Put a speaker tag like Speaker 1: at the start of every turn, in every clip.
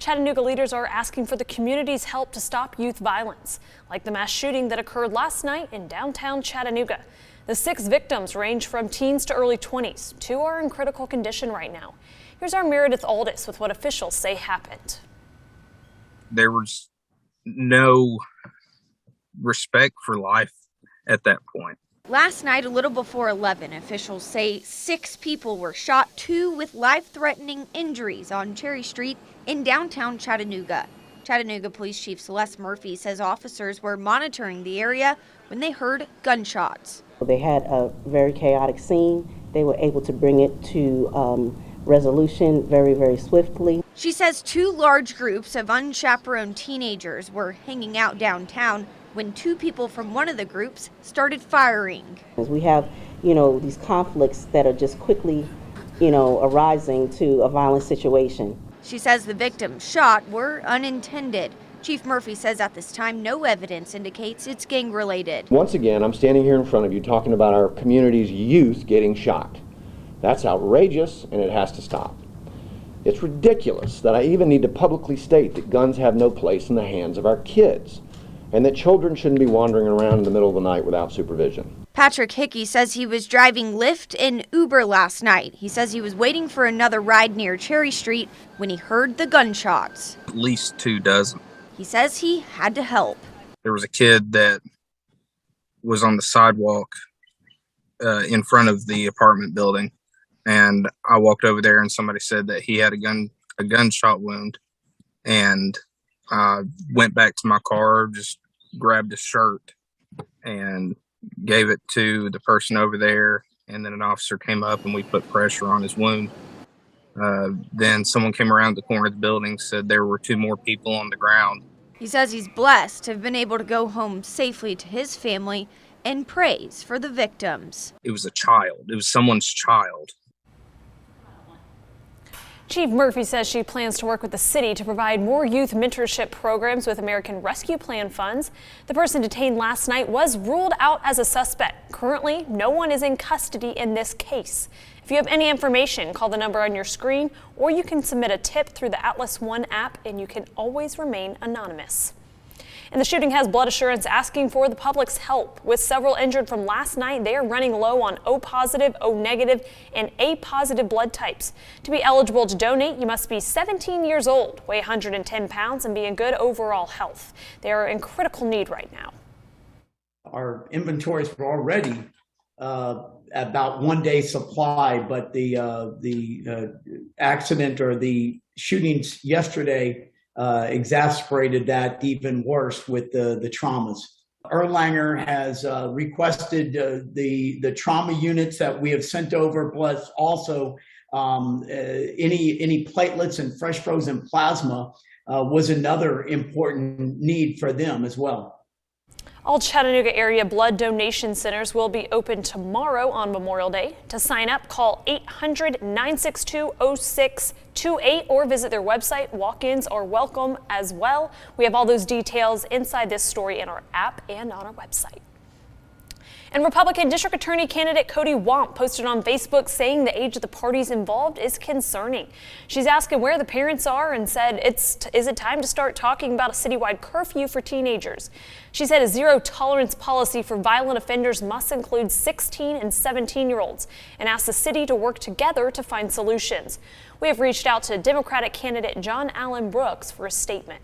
Speaker 1: Chattanooga leaders are asking for the community's help to stop youth violence, like the mass shooting that occurred last night in downtown Chattanooga. The 6 victims range from teens to early 20s. 2 are in critical condition right now. Here's our Meredith Aldis with what officials say happened.
Speaker 2: There was no respect for life at that point.
Speaker 3: Last night, a little before 11, officials say 6 people were shot, 2 with life-threatening injuries on Cherry Street in downtown Chattanooga. Chattanooga Police Chief Celeste Murphy says officers were monitoring the area when they heard gunshots.
Speaker 4: They had a very chaotic scene. They were able to bring it to resolution very, very swiftly.
Speaker 3: She says 2 large groups of unchaperoned teenagers were hanging out downtown when 2 people from one of the groups started firing.
Speaker 4: We have, these conflicts that are just quickly, arising to a violent situation.
Speaker 3: She says the victims shot were unintended. Chief Murphy says at this time no evidence indicates it's gang related.
Speaker 5: Once again, I'm standing here in front of you talking about our community's youth getting shot. That's outrageous and it has to stop. It's ridiculous that I even need to publicly state that guns have no place in the hands of our kids, and that children shouldn't be wandering around in the middle of the night without supervision.
Speaker 3: Patrick Hickey says he was driving Lyft and Uber last night. He says he was waiting for another ride near Cherry Street when he heard the gunshots.
Speaker 2: At least 2 dozen.
Speaker 3: He says he had to help.
Speaker 2: There was a kid that was on the sidewalk in front of the apartment building, and I walked over there and somebody said that he had a gunshot wound, and I went back to my car, just grabbed his shirt and gave it to the person over there, and then an officer came up and we put pressure on his wound. Then someone came around the corner of the building, said there were 2 more people on the ground.
Speaker 3: He says he's blessed to have been able to go home safely to his family and prays for the victims.
Speaker 2: It was a child. It was someone's child.
Speaker 1: Chief Murphy says she plans to work with the city to provide more youth mentorship programs with American Rescue Plan funds. The person detained last night was ruled out as a suspect. Currently, no one is in custody in this case. If you have any information, call the number on your screen, or you can submit a tip through the Atlas One app, and you can always remain anonymous. And the shooting has blood assurance asking for the public's help. With several injured from last night, they are running low on O positive, O negative, and A positive blood types. To be eligible to donate, you must be 17 years old, weigh 110 pounds, and be in good overall health. They are in critical need right now.
Speaker 6: Our inventories were already about 1 day supply, but the accident or the shootings yesterday exacerbated that even worse with the traumas. Erlanger has requested the trauma units that we have sent over, plus also any platelets and fresh frozen plasma was another important need for them as well.
Speaker 1: All Chattanooga area blood donation centers will be open tomorrow on Memorial Day. To sign up, call 800-962-0628 or visit their website. Walk-ins are welcome as well. We have all those details inside this story in our app and on our website. And Republican District Attorney candidate COTY WAMP posted on Facebook saying the age of the parties involved is concerning. She's asking where the parents are and said, is it time to start talking about a citywide curfew for teenagers? She said a zero-tolerance policy for violent offenders must include 16 and 17-year-olds and asked the city to work together to find solutions. We have reached out to Democratic candidate John Allen Brooks for a statement.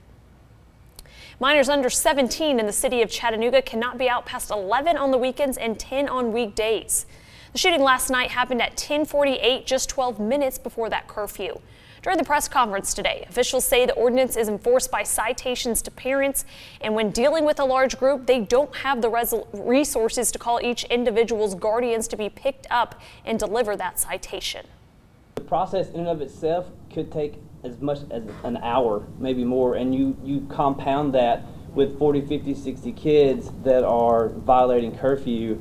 Speaker 1: Minors under 17 in the city of Chattanooga cannot be out past 11 on the weekends and 10 on weekdays. The shooting last night happened at 10:48, just 12 minutes before that curfew. During the press conference today, officials say the ordinance is enforced by citations to parents, and when dealing with a large group, they don't have the resources to call each individual's guardians to be picked up and deliver that citation.
Speaker 7: The process in and of itself could take as much as an hour, maybe more, and you compound that with 40, 50, 60 kids that are violating curfew.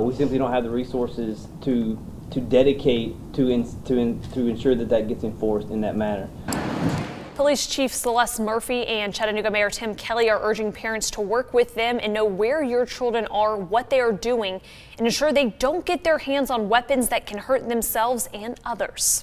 Speaker 7: We simply don't have the resources to dedicate to ensure that gets enforced in that manner.
Speaker 1: Police Chief Celeste Murphy and Chattanooga Mayor Tim Kelly are urging parents to work with them and know where your children are, what they are doing, and ensure they don't get their hands on weapons that can hurt themselves and others.